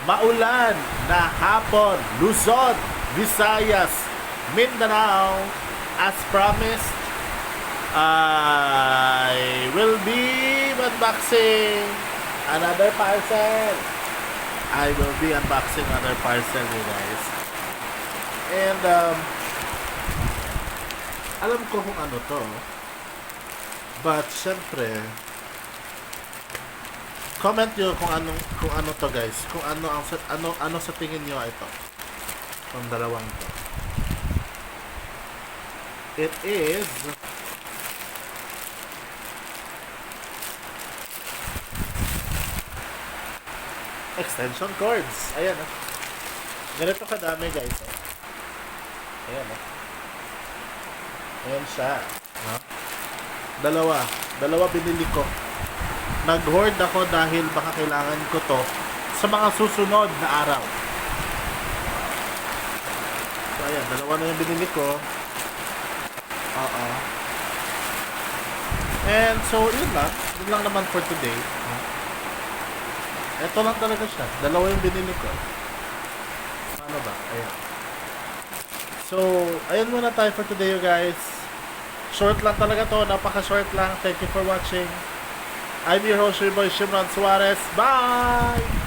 maulan na hapon, Luzon, Visayas, Mindanao. As promised, I will be unboxing another parcel. I will be unboxing another parcel, you guys. And alam ko kung ano to. But syempre, comment nyo kung ano to, guys. Kung ano sa tingin nyo ito. Kung dalawang to. It is extension cords. Ayan, oh. Ganito kadami, guys, oh. Ayan, oh. Ayan siya, no? Dalawa binili ko. Nag-hoard ako dahil baka kailangan ko to sa mga susunod na araw. So ayan, dalawa na yung binili ko. And so yun lang naman for today. Ito lang talaga siya. Dalawa yung binili ko. Ano ba? Ayan. So ayan muna tayo for today, you guys. Short lang talaga to, napaka-short lang. Thank you for watching. I'm your host, your boy Shimron Suarez. Bye!